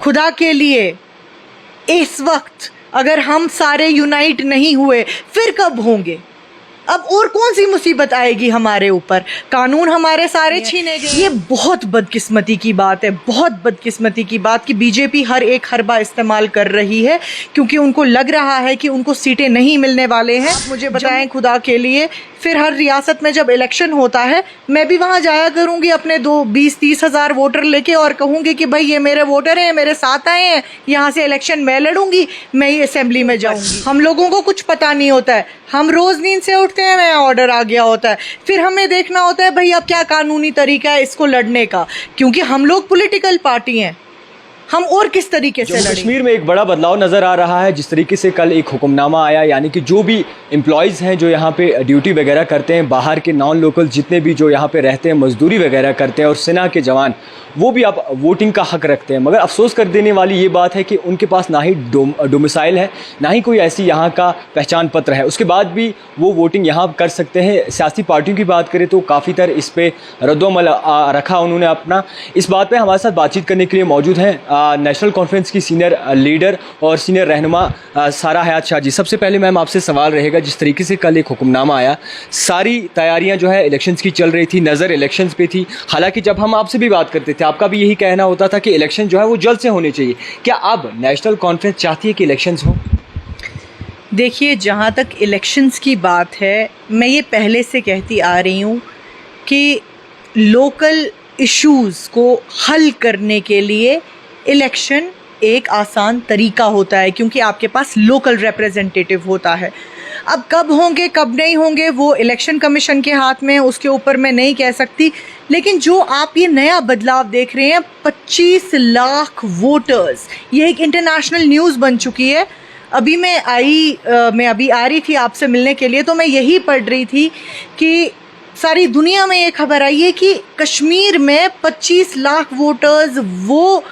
खुदा के लिए इस वक्त अगर हम सारे यूनाइट नहीं हुए फिर कब होंगे? अब और कौन सी मुसीबत आएगी हमारे ऊपर? कानून हमारे सारे छीने गए। ये बहुत बदकिस्मती की बात है, बहुत बदकिस्मती की बात कि बीजेपी हर एक हरबा इस्तेमाल कर रही है क्योंकि उनको लग रहा है कि उनको सीटें नहीं मिलने वाले हैं। आप मुझे बताएं खुदा के लिए, फिर हर रियासत में जब इलेक्शन होता है मैं भी वहाँ जाया करूँगी अपने 20-30 हज़ार वोटर लेके और कहूँगी कि भाई ये मेरे वोटर हैं, मेरे साथ आए हैं, यहाँ से इलेक्शन मैं लड़ूंगी, मैं ही असेंबली में जाऊँगी। हम लोगों को कुछ पता नहीं होता है, हम रोज़ नींद से उठते हैं, मैं ऑर्डर आ गया होता है, फिर हमें देखना होता है भाई अब क्या कानूनी तरीका है इसको लड़ने का, क्योंकि हम लोग पॉलिटिकल पार्टी हैं, हम और किस तरीके से लड़ेंगे। कश्मीर में एक बड़ा बदलाव नज़र आ रहा है। जिस तरीके से कल एक हुक्मनामा आया, यानी कि जो भी एम्प्लॉयज़ हैं जो यहाँ पे ड्यूटी वगैरह करते हैं, बाहर के नॉन लोकल जितने भी जो यहाँ पे रहते हैं, मजदूरी वगैरह करते हैं, और सेना के जवान, वो भी अब वोटिंग का हक रखते हैं। मगर अफसोस कर देने वाली ये बात है कि उनके पास ना ही डोमिसाइल है, ना ही कोई ऐसी यहाँ का पहचान पत्र है, उसके बाद भी वो वोटिंग यहाँ कर सकते हैं। सियासी पार्टियों की बात करें तो काफ़ी तर इस पर रद्दोमल रखा उन्होंने अपना। इस बात पर हमारे साथ बातचीत करने के लिए मौजूद हैं नेशनल कॉन्फ्रेंस की सीनियर लीडर और सीनियर रहनुमा सारा हयात शाह जी। सबसे पहले मैम आपसे सवाल रहेगा, जिस तरीके से कल एक हुक्मनामा आया, सारी तैयारियां जो है इलेक्शंस की चल रही थी, नज़र इलेक्शंस पे थी, हालांकि जब हम आपसे भी बात करते थे आपका भी यही कहना होता था कि इलेक्शन जो है वो जल्द से होने चाहिए। क्या अब नेशनल कॉन्फ्रेंस चाहती है कि इलेक्शंस हो? देखिए, जहाँ तक इलेक्शंस की बात है, मैं ये पहले से कहती आ रही हूँ कि लोकल इश्यूज़ को हल करने के लिए इलेक्शन एक आसान तरीका होता है, क्योंकि आपके पास लोकल रिप्रेजेंटेटिव होता है। अब कब होंगे कब नहीं होंगे वो इलेक्शन कमीशन के हाथ में है, उसके ऊपर मैं नहीं कह सकती। लेकिन जो आप ये नया बदलाव देख रहे हैं, 25 लाख वोटर्स, ये एक इंटरनेशनल न्यूज़ बन चुकी है। अभी मैं अभी आ रही थी आपसे मिलने के लिए, तो मैं यही पढ़ रही थी कि सारी दुनिया में ये खबर आई है कि कश्मीर में 25 लाख वोटर्स वो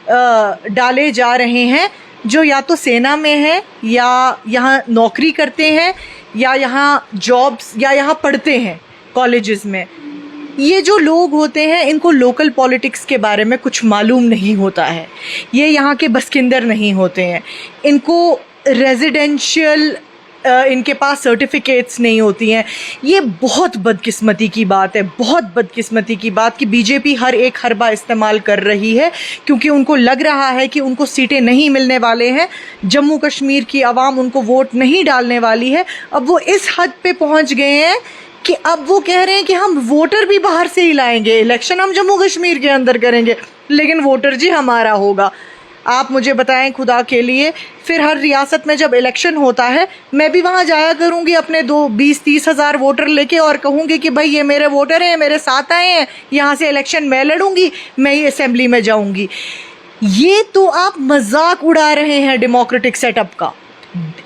डाले जा रहे हैं जो या तो सेना में है, या यहाँ नौकरी करते हैं, या यहाँ जॉब्स, या यहाँ पढ़ते हैं कॉलेजेस में। ये जो लोग होते हैं इनको लोकल पॉलिटिक्स के बारे में कुछ मालूम नहीं होता है, ये यहाँ के बसिंदर नहीं होते हैं, इनको रेजिडेंशियल इनके पास सर्टिफिकेट्स नहीं होती हैं। ये बहुत बदकिस्मती की बात है, बहुत बदकिस्मती की बात कि बीजेपी हर एक हरबा इस्तेमाल कर रही है क्योंकि उनको लग रहा है कि उनको सीटें नहीं मिलने वाले हैं, जम्मू कश्मीर की आवाम उनको वोट नहीं डालने वाली है। अब वो इस हद पे पहुंच गए हैं कि अब वो कह रहे हैं कि हम वोटर भी बाहर से ही लाएंगे, इलेक्शन हम जम्मू कश्मीर के अंदर करेंगे लेकिन वोटर जी हमारा होगा। आप मुझे बताएं खुदा के लिए, फिर हर रियासत में जब इलेक्शन होता है मैं भी वहाँ जाया करूँगी अपने 20-30 हज़ार वोटर लेके और कहूँगी कि भाई ये मेरे वोटर हैं, मेरे साथ आए हैं, यहाँ से इलेक्शन मैं लड़ूंगी, मैं ही असेंबली में जाऊँगी। ये तो आप मजाक उड़ा रहे हैं डेमोक्रेटिक सेटअप का।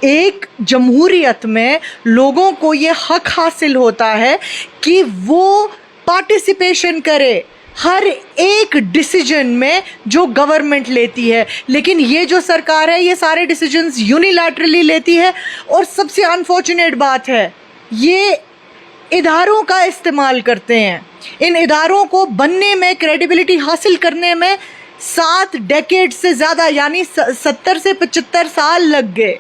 एक जमहूरियत में लोगों को ये हक हासिल होता है कि वो पार्टिसिपेशन करे हर एक डिसीजन में जो गवर्नमेंट लेती है, लेकिन ये जो सरकार है ये सारे डिसीजंस यूनिलैटरली लेती है। और सबसे अनफॉर्चुनेट बात है, ये इदारों का इस्तेमाल करते हैं। इन इदारों को बनने में, क्रेडिबिलिटी हासिल करने में 7 डेकेड से ज़्यादा, यानी 70 से 75 साल लग गए।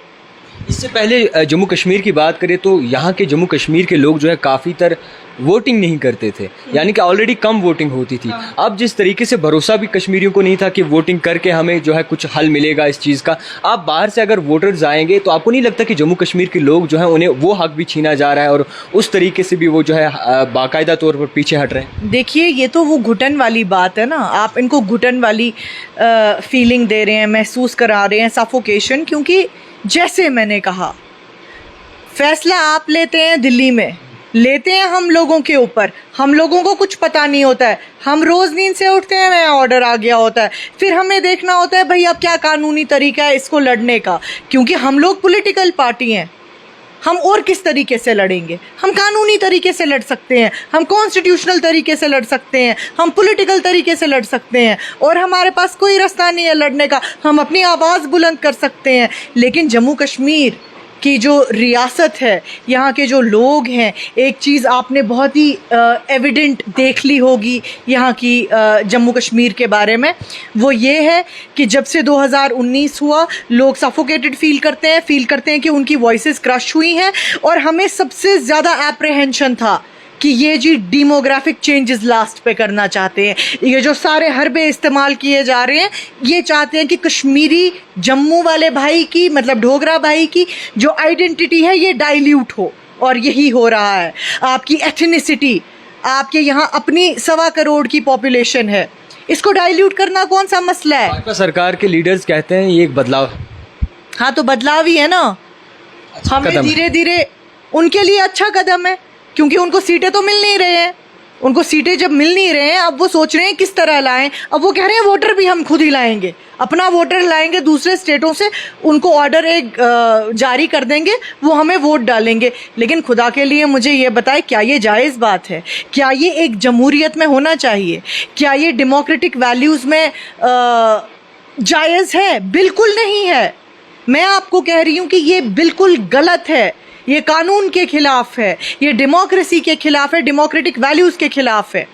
इससे पहले जम्मू कश्मीर की बात करें तो यहाँ के जम्मू कश्मीर के लोग जो है काफ़ी तर वोटिंग नहीं करते थे, यानी कि ऑलरेडी कम वोटिंग होती थी। अब जिस तरीके से भरोसा भी कश्मीरियों को नहीं था कि वोटिंग करके हमें जो है कुछ हल मिलेगा इस चीज़ का, आप बाहर से अगर वोटर्स आएंगे तो आपको नहीं लगता कि जम्मू कश्मीर के लोग जो हैं उन्हें वो हक भी छीना जा रहा है और उस तरीके से भी वो जो है बाकायदा तौर पर पीछे हट रहे हैं? देखिए, ये तो वो घुटन वाली बात है ना, आप इनको घुटन वाली फीलिंग दे रहे हैं, महसूस करा रहे हैं, सफोकेशन। क्योंकि जैसे मैंने कहा, फैसला आप लेते हैं दिल्ली में, लेते हैं हम लोगों के ऊपर, हम लोगों को कुछ पता नहीं होता है, हम रोज़ नींद से उठते हैं, मैं ऑर्डर आ गया होता है, फिर हमें देखना होता है भाई अब क्या कानूनी तरीका है इसको लड़ने का, क्योंकि हम लोग पॉलिटिकल पार्टी हैं, हम और किस तरीके से लड़ेंगे? हम कानूनी तरीके से लड़ सकते हैं, हम कॉन्स्टिट्यूशनल तरीके से लड़ सकते हैं, हम पॉलिटिकल तरीके से लड़ सकते हैं, और हमारे पास कोई रास्ता नहीं है लड़ने का, हम अपनी आवाज़ बुलंद कर सकते हैं। लेकिन जम्मू कश्मीर कि जो रियासत है, यहाँ के जो लोग हैं, एक चीज़ आपने बहुत ही एविडेंट देख ली होगी यहाँ की जम्मू कश्मीर के बारे में, वो ये है कि जब से 2019 हुआ लोग सफोकेटेड फील करते हैं कि उनकी वॉइसेस क्रश हुई हैं। और हमें सबसे ज़्यादा एप्रहेंशन था कि ये जी डेमोग्राफिक चेंजेस लास्ट पे करना चाहते हैं। ये जो सारे हरबे इस्तेमाल किए जा रहे हैं, ये चाहते हैं कि कश्मीरी जम्मू वाले भाई की, मतलब डोगरा भाई की जो आइडेंटिटी है ये डाइल्यूट हो, और यही हो रहा है। आपकी एथनिसिटी, आपके यहाँ अपनी 1.25 करोड़ की पॉपुलेशन है, इसको डाइल्यूट करना कौन सा मसला है? भाजपा सरकार के लीडर्स कहते हैं ये एक बदलाव है। हाँ, तो बदलाव ही है ना। अच्छा हमें कदम है। धीरे धीरे, उनके लिए अच्छा कदम है, क्योंकि उनको सीटें तो मिल नहीं रहे हैं। उनको सीटें जब मिल नहीं रहे हैं, अब वो सोच रहे हैं किस तरह लाएं। अब वो कह रहे हैं वोटर भी हम खुद ही लाएंगे, अपना वोटर लाएंगे दूसरे स्टेटों से, उनको ऑर्डर एक जारी कर देंगे, वो हमें वोट डालेंगे। लेकिन खुदा के लिए मुझे ये बताएं, क्या ये जायज़ बात है? क्या ये एक जमहूरियत में होना चाहिए? क्या ये डेमोक्रेटिक वैल्यूज़ में जायज़ है? बिल्कुल नहीं है। मैं आपको कह रही हूँ कि ये बिल्कुल गलत है, ये कानून के खिलाफ है, ये डेमोक्रेसी के खिलाफ है, डेमोक्रेटिक वैल्यूज़ के खिलाफ है।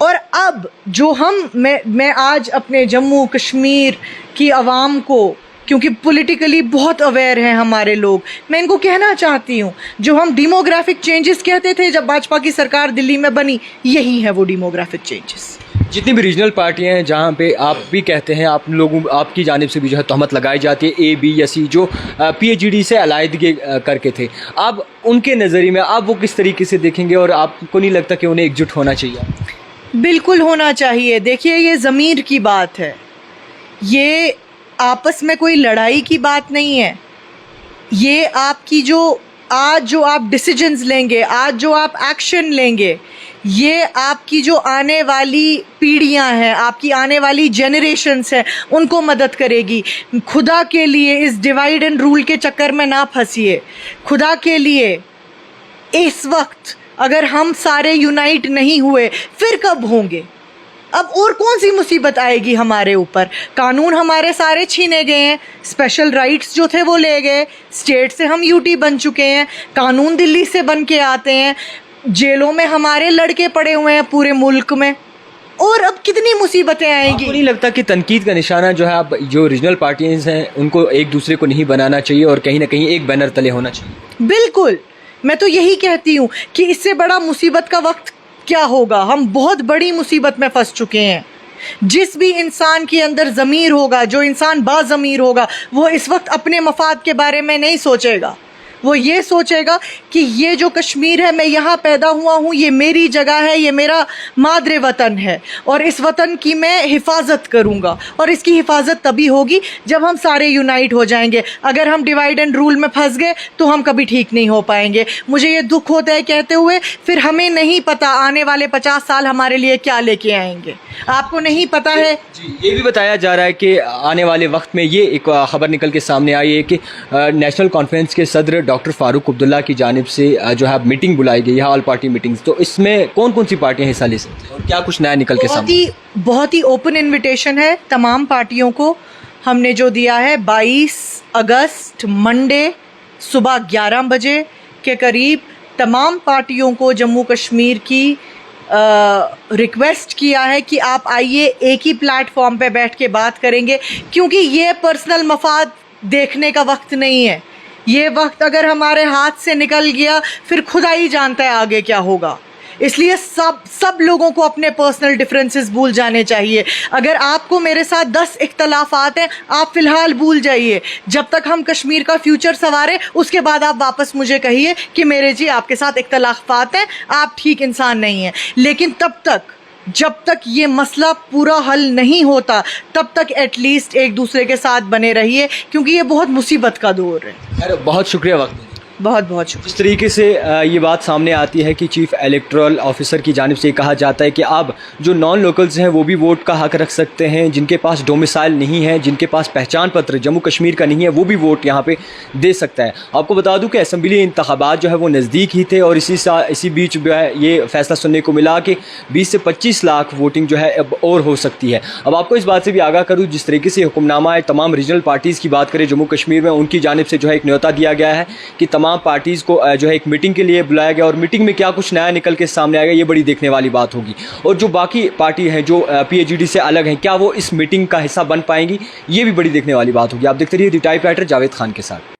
और अब जो मैं आज अपने जम्मू कश्मीर की आवाम को, क्योंकि पॉलिटिकली बहुत अवेयर हैं हमारे लोग, मैं इनको कहना चाहती हूँ, जो हम डेमोग्राफिक चेंजेस कहते थे जब भाजपा की सरकार दिल्ली में बनी, यही है वो डेमोग्राफिक चेंजेस। जितनी भी रीजनल पार्टियां हैं जहां पे आप भी कहते हैं, आप लोगों आपकी जानिब से भी जो है तहमत लगाई जाती है, ए बी या सी जो PAGD से अलायदगी करके थे, अब उनके नज़रिए में आप वो किस तरीके से देखेंगे और आपको नहीं लगता कि उन्हें एकजुट होना चाहिए? बिल्कुल होना चाहिए। देखिए, ये ज़मीर की बात है, ये आपस में कोई लड़ाई की बात नहीं है। ये आपकी आज जो आप डिसीजंस लेंगे, आज जो आप एक्शन लेंगे, ये आपकी जो आने वाली पीढ़ियां हैं, आपकी आने वाली जनरेशन्स हैं, उनको मदद करेगी। खुदा के लिए इस डिवाइड एंड रूल के चक्कर में ना फंसिए। खुदा के लिए इस वक्त अगर हम सारे यूनाइट नहीं हुए, फिर कब होंगे? अब और कौन सी मुसीबत आएगी हमारे ऊपर? कानून हमारे सारे छीने गए हैं, स्पेशल राइट्स जो थे वो ले गए, स्टेट से हम यूटी बन चुके हैं, कानून दिल्ली से बन के आते हैं, जेलों में हमारे लड़के पड़े हुए हैं पूरे मुल्क में, और अब कितनी मुसीबतें आएंगी? आपको नहीं लगता कि तनकीद का निशाना जो है, आप जो रीजनल पार्टीज हैं उनको एक दूसरे को नहीं बनाना चाहिए और कहीं ना कहीं एक बैनर तले होना चाहिए? बिल्कुल, मैं तो यही कहती हूँ कि इससे बड़ा मुसीबत का वक्त क्या होगा? हम बहुत बड़ी मुसीबत में फंस चुके हैं। जिस भी इंसान के अंदर ज़मीर होगा, जो इंसान बाज़मीर होगा, वो इस वक्त अपने मफाद के बारे में नहीं सोचेगा। वो ये सोचेगा कि ये जो कश्मीर है, मैं यहाँ पैदा हुआ हूँ, ये मेरी जगह है, ये मेरा मादरे वतन है, और इस वतन की मैं हिफाजत करूँगा। और इसकी हिफाजत तभी होगी जब हम सारे यूनाइट हो जाएंगे। अगर हम डिवाइड एंड रूल में फंस गए तो हम कभी ठीक नहीं हो पाएंगे। मुझे ये दुख होता है कहते हुए, फिर हमें नहीं पता आने वाले 50 साल हमारे लिए क्या लेके आएंगे। आपको नहीं पता है जी, ये भी बताया जा रहा है कि आने वाले वक्त में ये एक खबर निकल के सामने आई है कि नेशनल कॉन्फ्रेंस के सदर डॉक्टर फारूक अब्दुल्ला की जानिब से जो है मीटिंग बुलाई गई है, ऑल पार्टी मीटिंग्स। तो इसमें कौन कौन सी पार्टियां हिस्सा ले सकती हैं और क्या कुछ नया निकल के सामने? बहुत ही ओपन इनविटेशन है तमाम पार्टियों को। हमने जो दिया है 22 अगस्त मंडे सुबह 11 बजे के करीब तमाम पार्टियों को जम्मू कश्मीर की रिक्वेस्ट किया है कि आप आइए, एक ही प्लेटफॉर्म पे बैठ के बात करेंगे, क्योंकि ये पर्सनल मफाद देखने का वक्त नहीं है। ये वक्त अगर हमारे हाथ से निकल गया, फिर खुदा ही जानता है आगे क्या होगा। इसलिए सब लोगों को अपने पर्सनल डिफरेंसेस भूल जाने चाहिए। अगर आपको मेरे साथ 10 इख्तलाफात हैं, आप फ़िलहाल भूल जाइए। जब तक हम कश्मीर का फ्यूचर संवारें, उसके बाद आप वापस मुझे कहिए कि मेरे जी आपके साथ इख्तलाफात हैं, आप ठीक इंसान नहीं हैं। लेकिन जब तक ये मसला पूरा हल नहीं होता, तब तक एटलीस्ट एक दूसरे के साथ बने रहिए, क्योंकि ये बहुत मुसीबत का दौर है। बहुत शुक्रिया वक्त। बहुत बहुत शुक्रिया। इस तरीके से ये बात सामने आती है कि चीफ इलेक्टोरल ऑफिसर की जानिब से कहा जाता है कि अब जो नॉन लोकल्स हैं वो भी वोट का हक रख सकते हैं, जिनके पास डोमिसाइल नहीं है, जिनके पास पहचान पत्र जम्मू कश्मीर का नहीं है, वो भी वोट यहाँ पे दे सकता है। आपको बता दूं कि असम्बली इंतखाबात जो है वो नज़दीक ही थे और इसी बीच जो है ये फैसला सुनने को मिला कि 20 से 25 लाख वोटिंग जो है अब और हो सकती है। अब आपको इस बात से भी आगाह करूँ, जिस तरीके से हुक्मनामा है, तमाम रीजनल पार्टीज़ की बात करें जम्मू कश्मीर में, उनकी जानिब से जो है एक न्योता दिया गया है कि तमाम पार्टीज़ को जो है एक मीटिंग के लिए बुलाया गया और मीटिंग में क्या कुछ नया निकल के सामने आएगा ये बड़ी देखने वाली बात होगी। और जो बाकी पार्टी हैं जो PAGD से अलग हैं, क्या वो इस मीटिंग का हिस्सा बन पाएंगी, ये भी बड़ी देखने वाली बात होगी। आप देखते रहिए the type writer Javed Khan के साथ।